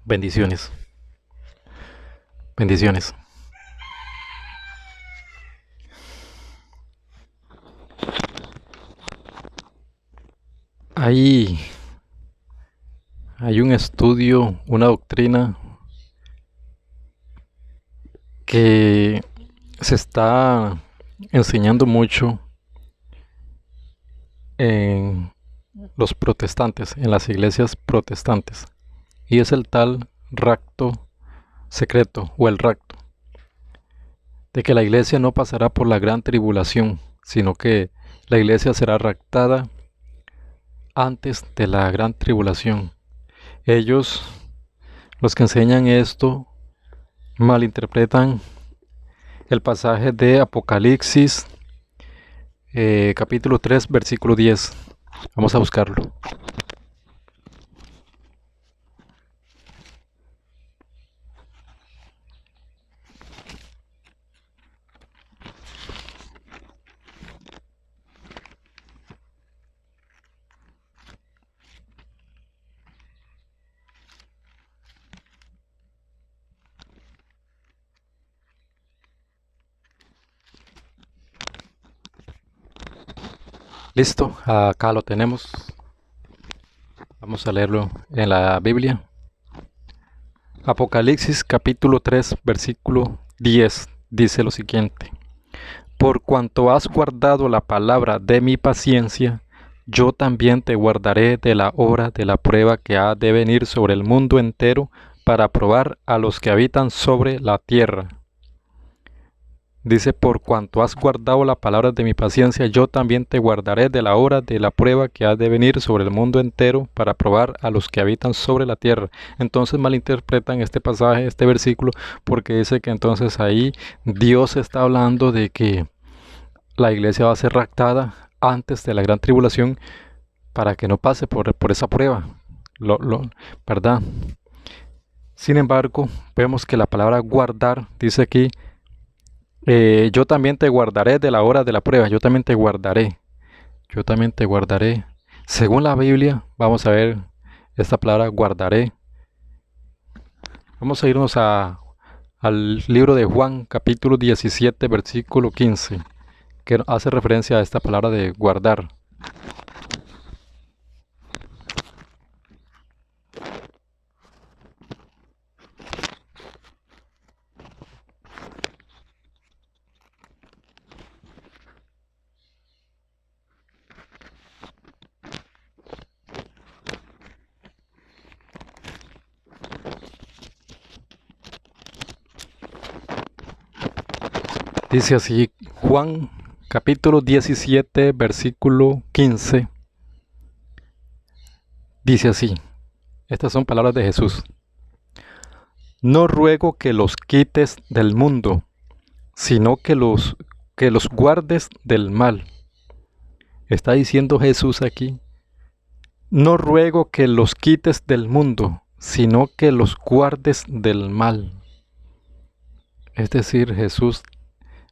Bendiciones, bendiciones. Hay, hay un estudio, una doctrina que se está enseñando mucho en los protestantes, en las iglesias protestantes, y es el tal rapto secreto o el rapto, de que la iglesia no pasará por la gran tribulación, sino que la iglesia será raptada antes de la gran tribulación. Ellos, los que enseñan esto, malinterpretan el pasaje de Apocalipsis, capítulo 3, versículo 10. Vamos a buscarlo. Listo, acá lo tenemos. Vamos a leerlo en la Biblia. Apocalipsis capítulo 3, versículo 10 dice lo siguiente. Por cuanto has guardado la palabra de mi paciencia, yo también te guardaré de la hora de la prueba que ha de venir sobre el mundo entero para probar a los que habitan sobre la tierra. Dice, por cuanto has guardado la palabra de mi paciencia, yo también te guardaré de la hora de la prueba que ha de venir sobre el mundo entero para probar a los que habitan sobre la tierra. Entonces malinterpretan este pasaje, este versículo, porque dice que entonces ahí Dios está hablando de que la iglesia va a ser raptada antes de la gran tribulación para que no pase por esa prueba. ¿Verdad? Sin embargo, vemos que la palabra guardar dice aquí, yo también te guardaré de la hora de la prueba, yo también te guardaré, yo también te guardaré. Según la Biblia, vamos a ver esta palabra guardaré. Vamos a irnos al libro de Juan, capítulo 17, versículo 15, que hace referencia a esta palabra de guardar. Dice así, Juan capítulo 17, versículo 15. Dice así, estas son palabras de Jesús. No ruego que los quites del mundo, sino que los guardes del mal. Está diciendo Jesús aquí, no ruego que los quites del mundo, sino que los guardes del mal. Es decir, Jesús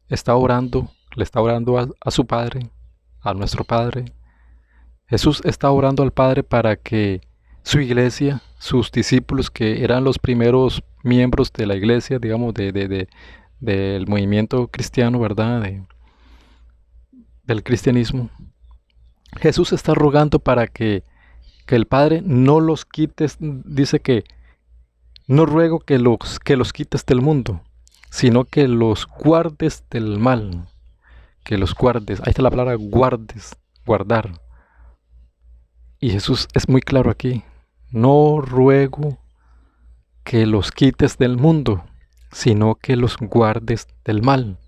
está orando, le está orando a su Padre, a nuestro Padre. Jesús está orando al Padre para que su iglesia, sus discípulos, que eran los primeros miembros de la iglesia, digamos, del movimiento cristiano, ¿verdad? Del cristianismo. Jesús está rogando para que el Padre no los quites, dice que no ruego que los quites del mundo, sino que los guardes del mal, que los guardes. Ahí está la palabra guardes, guardar. Y Jesús es muy claro aquí, no ruego que los quites del mundo, sino que los guardes del mal.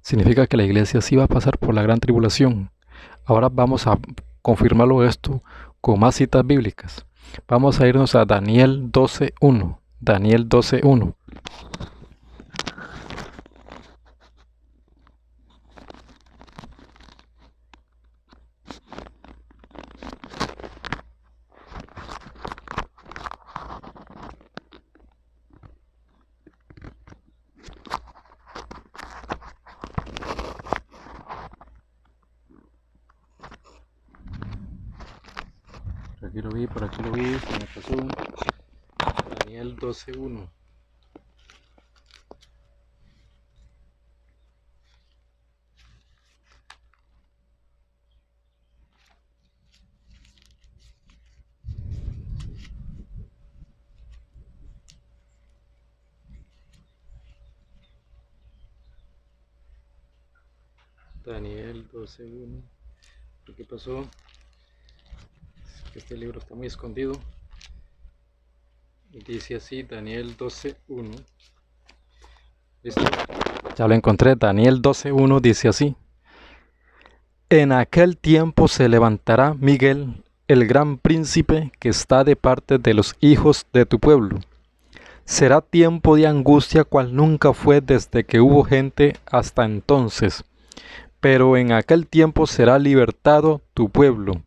Significa que la iglesia sí va a pasar por la gran tribulación. Ahora vamos a confirmarlo esto con más citas bíblicas. Vamos a irnos a Daniel 12.1. Daniel 12.1. Por aquí lo vi, se me pasó. Daniel 12:1. Daniel 12:1. ¿Qué pasó? Este libro está muy escondido. Dice así, Daniel 12:1. ¿Listo? Ya lo encontré. Daniel 12:1 dice así. En aquel tiempo se levantará Miguel, el gran príncipe que está de parte de los hijos de tu pueblo. Será tiempo de angustia cual nunca fue desde que hubo gente hasta entonces. Pero en aquel tiempo será libertado tu pueblo,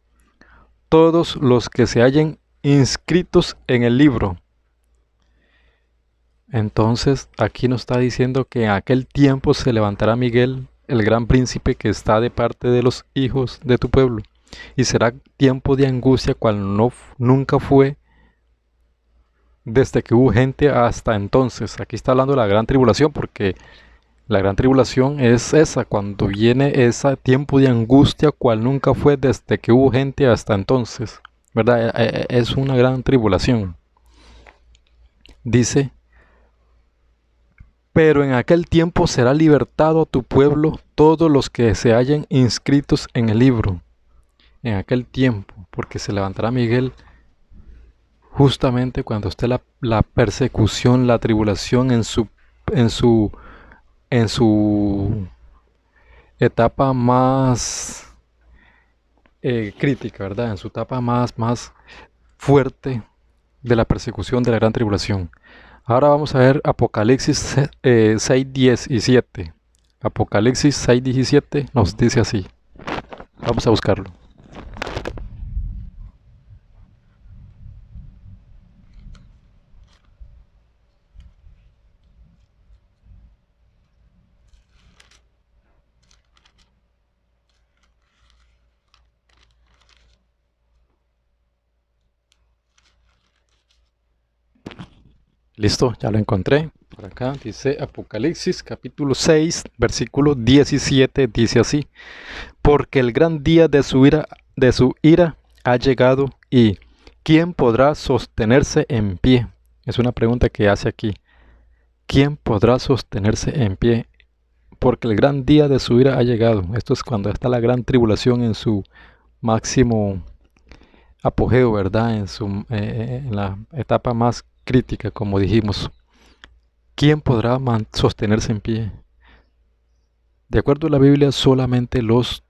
todos los que se hallen inscritos en el libro. Entonces aquí nos está diciendo que en aquel tiempo se levantará Miguel, el gran príncipe que está de parte de los hijos de tu pueblo. Y será tiempo de angustia cual nunca fue desde que hubo gente hasta entonces. Aquí está hablando de la gran tribulación, porque la gran tribulación es esa, cuando viene ese tiempo de angustia cual nunca fue desde que hubo gente hasta entonces, ¿verdad? Es una gran tribulación. Dice, pero en aquel tiempo será libertado tu pueblo todos los que se hallen inscritos en el libro. En aquel tiempo, porque se levantará Miguel justamente cuando esté la persecución, la tribulación en su etapa más crítica, ¿verdad? En su etapa más fuerte de la persecución de la gran tribulación. Ahora vamos a ver Apocalipsis 6:17. Apocalipsis 6:17 nos dice así. Vamos a buscarlo. Listo, ya lo encontré. Por acá dice Apocalipsis capítulo 6, versículo 17, dice así. Porque el gran día de su ira ha llegado y ¿quién podrá sostenerse en pie? Es una pregunta que hace aquí. ¿Quién podrá sostenerse en pie? Porque el gran día de su ira ha llegado. Esto es cuando está la gran tribulación en su máximo apogeo, ¿verdad? En la etapa más crítica, como dijimos. ¿Quién podrá sostenerse en pie? De acuerdo a la Biblia, solamente los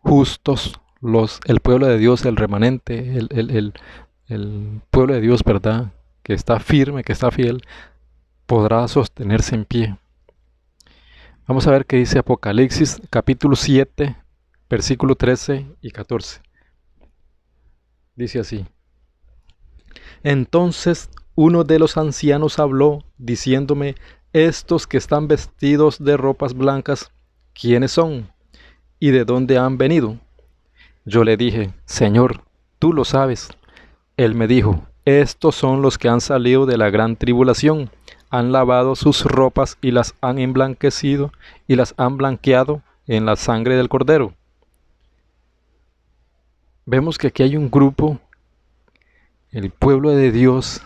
justos, el pueblo de Dios, el remanente, el pueblo de Dios, ¿verdad? Que está firme, que está fiel, podrá sostenerse en pie. Vamos a ver qué dice Apocalipsis capítulo 7, versículo 13 y 14. Dice así. Entonces uno de los ancianos habló, diciéndome, estos que están vestidos de ropas blancas, ¿quiénes son? ¿Y de dónde han venido? Yo le dije, Señor, tú lo sabes. Él me dijo, estos son los que han salido de la gran tribulación, han lavado sus ropas y las han emblanquecido y las han blanqueado en la sangre del Cordero. Vemos que aquí hay un grupo, el pueblo de Dios,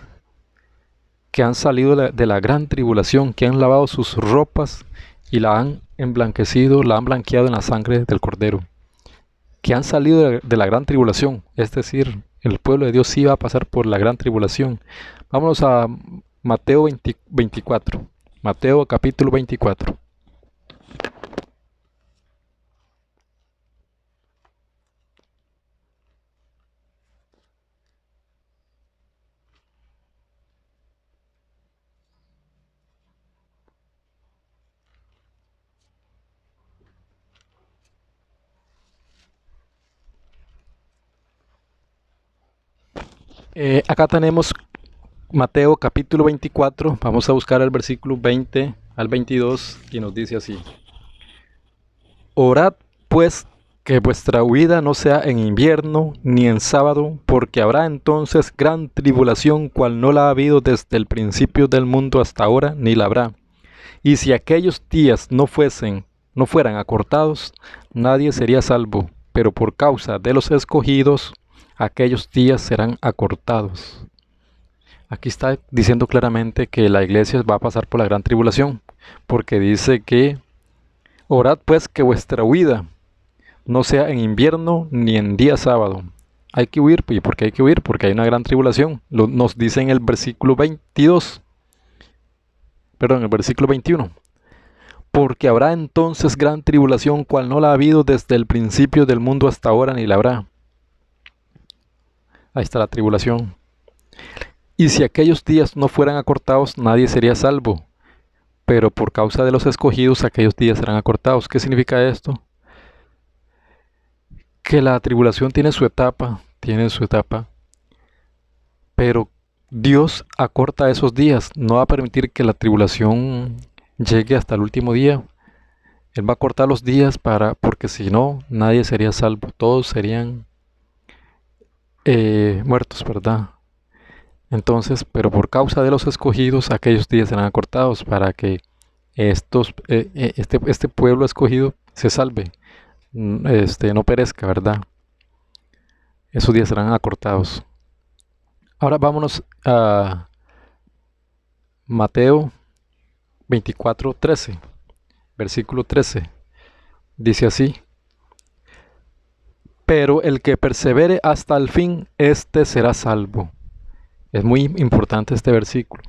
que han salido de la gran tribulación, que han lavado sus ropas y la han emblanquecido, la han blanqueado en la sangre del Cordero. Que han salido de la gran tribulación, es decir, el pueblo de Dios sí va a pasar por la gran tribulación. Vámonos a Mateo 24. Mateo capítulo 24. Acá tenemos Mateo capítulo 24. Vamos a buscar el versículo 20 al 22 y nos dice así. Orad pues Que vuestra huida no sea en invierno ni en sábado, porque habrá entonces gran tribulación, cual no la ha habido desde el principio del mundo hasta ahora, ni la habrá. Y si aquellos días no fueran acortados, nadie sería salvo, pero por causa de los escogidos, aquellos días serán acortados. Aquí está diciendo claramente que la iglesia va a pasar por la gran tribulación, porque dice que orad pues que vuestra huida no sea en invierno ni en día sábado. Hay que huir. ¿Y por qué hay que huir? Porque hay una gran tribulación. Nos dice en el versículo 22, perdón, el versículo 21. Porque habrá entonces gran tribulación, cual no la ha habido desde el principio del mundo hasta ahora, ni la habrá. Ahí está la tribulación. Y si aquellos días no fueran acortados, nadie sería salvo. Pero por causa de los escogidos, aquellos días serán acortados. ¿Qué significa esto? Que la tribulación tiene su etapa, pero Dios acorta esos días, no va a permitir que la tribulación llegue hasta el último día. Él va a cortar los días porque si no, nadie sería salvo, todos serían muertos, ¿verdad? Entonces, pero por causa de los escogidos, aquellos días serán acortados para que este pueblo escogido se salve, no perezca, ¿verdad? Esos días serán acortados. Ahora vámonos a Mateo 24:13, versículo 13. Dice así: pero el que persevere hasta el fin, éste será salvo. Es muy importante este versículo.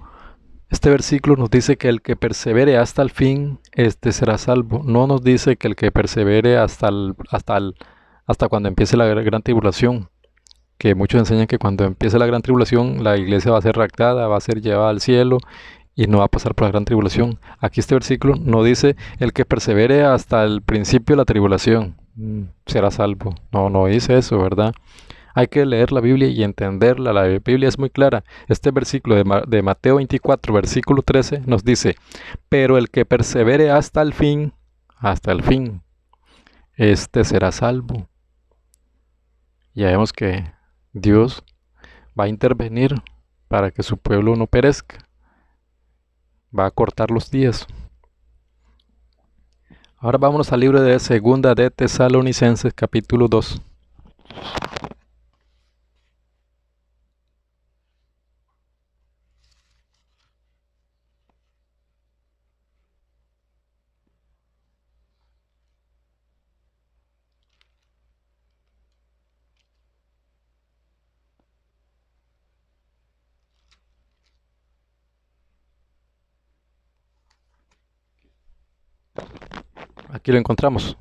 Este versículo nos dice que el que persevere hasta el fin, éste será salvo. No nos dice que el que persevere hasta cuando empiece la gran tribulación. Que muchos enseñan que cuando empiece la gran tribulación, la iglesia va a ser raptada, va a ser llevada al cielo y no va a pasar por la gran tribulación. Aquí este versículo no dice el que persevere hasta el principio de la tribulación será salvo. No dice eso, ¿verdad? Hay que leer la Biblia y entenderla. La Biblia es muy clara. Este versículo de Mateo 24, versículo 13, nos dice: pero el que persevere hasta el fin, este será salvo. Ya vemos que Dios va a intervenir para que su pueblo no perezca. Va a cortar los días. Ahora vámonos al libro de Segunda de Tesalonicenses, capítulo 2. Aquí lo encontramos.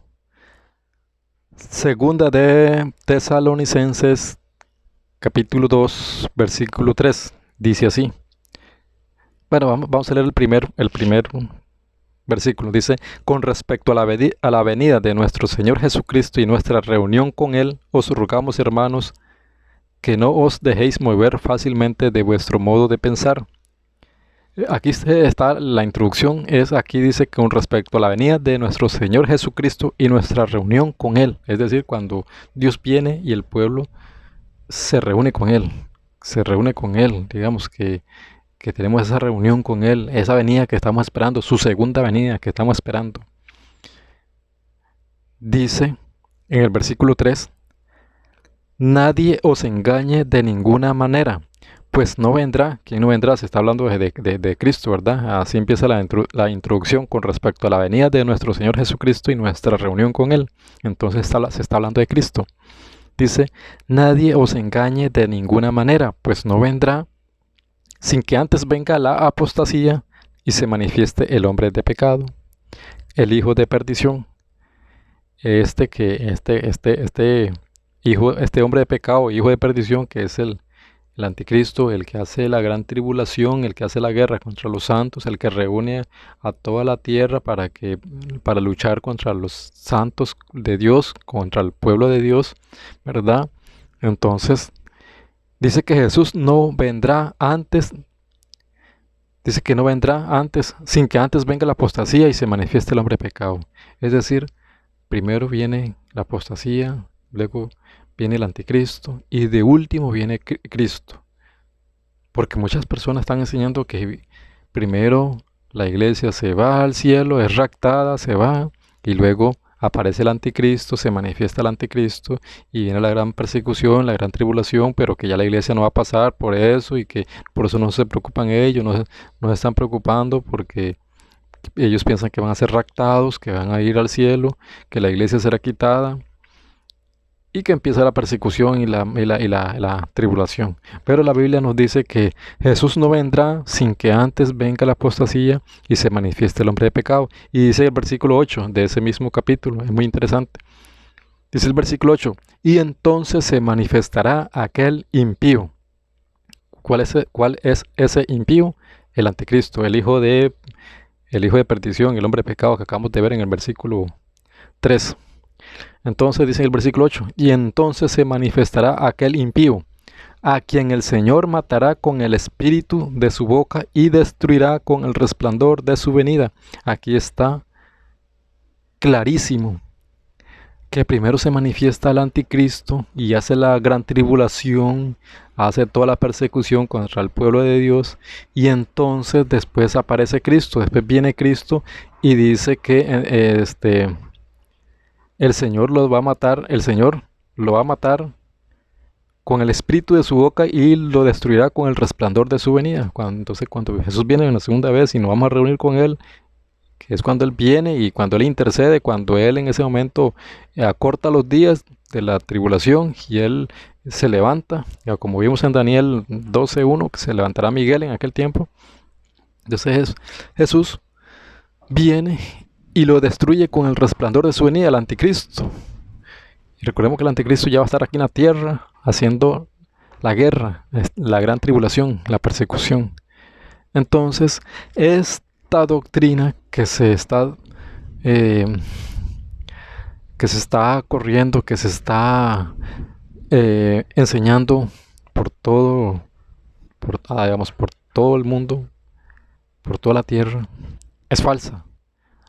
Segunda de Tesalonicenses, capítulo 2, versículo 3. Dice así. Bueno, vamos a leer el primer versículo. Dice: con respecto a la venida de nuestro Señor Jesucristo y nuestra reunión con Él, os rogamos, hermanos, que no os dejéis mover fácilmente de vuestro modo de pensar. Aquí está la introducción, aquí dice que con respecto a la venida de nuestro Señor Jesucristo y nuestra reunión con Él, es decir, cuando Dios viene y el pueblo se reúne con Él, digamos que tenemos esa reunión con Él, esa venida que estamos esperando, su segunda venida que estamos esperando. Dice en el versículo 3, nadie os engañe de ninguna manera, pues no vendrá. ¿Quién no vendrá? Se está hablando de Cristo, ¿verdad? Así empieza la introducción con respecto a la venida de nuestro Señor Jesucristo y nuestra reunión con Él. Entonces se está hablando de Cristo. Dice, nadie os engañe de ninguna manera, pues no vendrá sin que antes venga la apostasía y se manifieste el hombre de pecado, el hijo de perdición. Este hombre de pecado, hijo de perdición, que es el anticristo, el que hace la gran tribulación, el que hace la guerra contra los santos, el que reúne a toda la tierra para luchar contra los santos de Dios, contra el pueblo de Dios, ¿verdad? Entonces, dice que Jesús no vendrá antes, sin que antes venga la apostasía y se manifieste el hombre de pecado. Es decir, primero viene la apostasía, luego viene el anticristo y de último viene Cristo. Porque muchas personas están enseñando que primero la iglesia se va al cielo, es raptada, se va, y luego aparece el anticristo, se manifiesta el anticristo, y viene la gran persecución, la gran tribulación, pero que ya la iglesia no va a pasar por eso, y que por eso no se preocupan ellos, no se están preocupando porque ellos piensan que van a ser raptados, que van a ir al cielo, que la iglesia será quitada y que empieza la persecución y la tribulación. Pero la Biblia nos dice que Jesús no vendrá sin que antes venga la apostasía y se manifieste el hombre de pecado. Y dice el versículo 8 de ese mismo capítulo, es muy interesante. Dice el versículo 8, y entonces se manifestará aquel impío. ¿Cuál es ese impío? El anticristo, el hijo de perdición, el hombre de pecado que acabamos de ver en el versículo 3. Entonces dice el versículo 8, y entonces se manifestará aquel impío, a quien el Señor matará con el espíritu de su boca y destruirá con el resplandor de su venida. Aquí está clarísimo que primero se manifiesta el anticristo y hace la gran tribulación, hace toda la persecución contra el pueblo de Dios, y entonces después aparece Cristo, después viene Cristo y dice que el Señor los va a matar, el Señor lo va a matar con el espíritu de su boca y lo destruirá con el resplandor de su venida. Entonces cuando Jesús viene en la segunda vez y nos vamos a reunir con Él, que es cuando Él viene y cuando Él intercede, cuando Él en ese momento acorta los días de la tribulación y Él se levanta, como vimos en Daniel 12:1, que se levantará Miguel en aquel tiempo. Entonces Jesús viene y lo destruye con el resplandor de su venida, el anticristo. Y recordemos que el anticristo ya va a estar aquí en la tierra haciendo la guerra, la gran tribulación, la persecución. Entonces, esta doctrina que se está corriendo, que se está enseñando por todo el mundo, por toda la tierra, es falsa.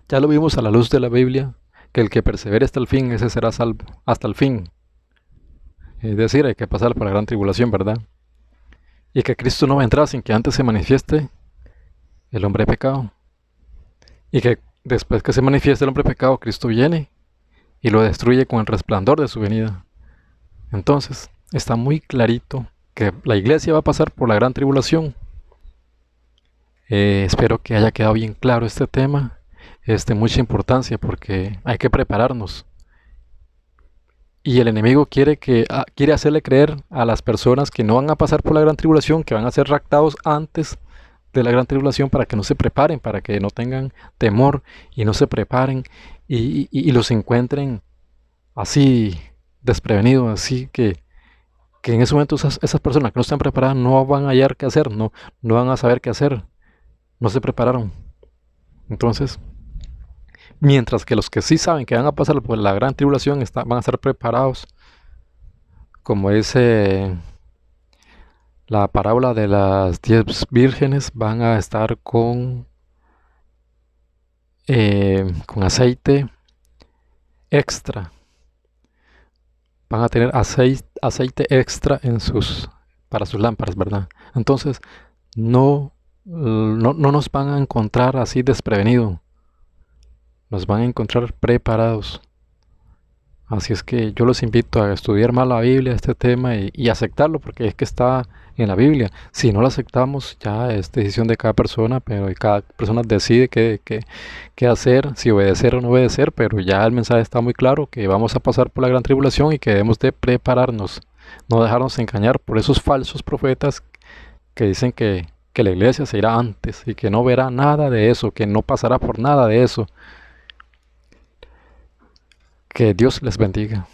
Ya lo vimos a la luz de la Biblia, que el que persevere hasta el fin, ese será salvo, hasta el fin. Es decir, hay que pasar por la gran tribulación, ¿verdad? Y que Cristo no vendrá sin que antes se manifieste el hombre de pecado. Y que después que se manifieste el hombre de pecado, Cristo viene y lo destruye con el resplandor de su venida. Entonces, está muy clarito que la iglesia va a pasar por la gran tribulación. Espero que haya quedado bien claro este tema. Mucha importancia porque hay que prepararnos. Y el enemigo quiere hacerle creer a las personas que no van a pasar por la gran tribulación, que van a ser raptados antes de la gran tribulación, para que no se preparen, para que no tengan temor y no se preparen y los encuentren así desprevenidos, así que en ese momento esas personas que no están preparadas no van a hallar qué hacer, no van a saber qué hacer, no se prepararon. Entonces, mientras que los que sí saben que van a pasar por la gran tribulación van a estar preparados, como dice la parábola de las 10 vírgenes, van a estar con aceite extra. Van a tener aceite extra para sus lámparas, ¿verdad? Entonces, no nos van a encontrar así desprevenidos. Nos van a encontrar preparados. Así es que yo los invito a estudiar más la Biblia, este tema, y aceptarlo, porque es que está en la Biblia. Si no lo aceptamos, ya es decisión de cada persona, pero cada persona decide qué hacer, si obedecer o no obedecer, pero ya el mensaje está muy claro, que vamos a pasar por la gran tribulación y que debemos de prepararnos, no dejarnos engañar por esos falsos profetas que dicen que la iglesia se irá antes y que no verá nada de eso, que no pasará por nada de eso. Que Dios les bendiga.